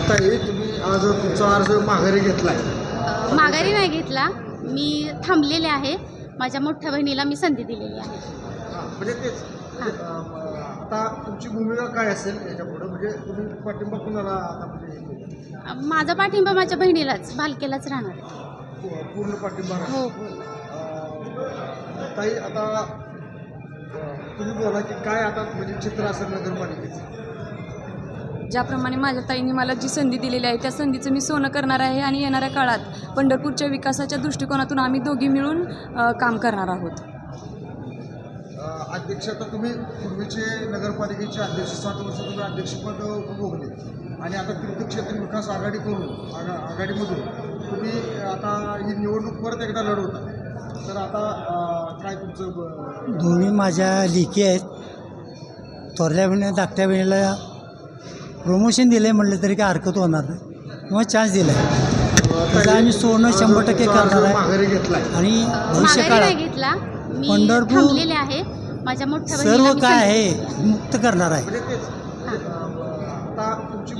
ताई, तुम्ही आज तुमचा अर्ज माघारी घेतलाय. माघारी नाही घेतला, मी थांबलेले आहे. माझ्या मोठ्या बहिणीला मी संधी दिलेली आहे. म्हणजे तेच आता तुमची भूमिका काय असेल याच्यापुढे, म्हणजे तुम्ही पाठिंबा कुणाला आता म्हणजे माझा पाठिंबा माझ्या बहिणीलाच, भालकेलाच राहणार आहे. पूर्ण पाठिंबा राहील? हो. ताई, आता तुम्ही बोला की काय आता म्हणजे चित्र असेल नगरपालिकेचं. ज्याप्रमाणे माझ्या ताईंनी मला जी संधी दिलेली आहे त्या संधीचं मी सोनं करणार आहे आणि येणाऱ्या काळात पंढरपूरच्या विकासाच्या दृष्टिकोनातून आम्ही दोघी मिळून काम करणार आहोत. अध्यक्ष, आता तुम्ही पूर्वीचे नगरपालिकेचे अध्यक्ष 7 वर्ष तुम्ही अध्यक्षपद उपभोगले आणि आता तीर्थक्षेत्र विकास आघाडी करून आघाडीमधून तुम्ही आता ही निवडणूक परत एकदा लढवता. तर आता काय तुमचं दोन्ही माझ्या लेकी आहेत. थोरल्या बहिणी धाकट्या बहिणीला प्रमोशन दिलं आहे म्हटलं तरी काय हरकत होणार नाही किंवा चान्स दिला आहे. त्याचं आम्ही सोनं 100% करणार आहे माघारी घेतलाय आणि भविष्य माघारी काळात नाही घेतला, मी पंढरपूर थांबलेले आहे. माझ्या मोठ्या बहिणीला सर्व मी काय संधी आहे मुक्त करणार आहे. म्हणजे तेच आता तुमची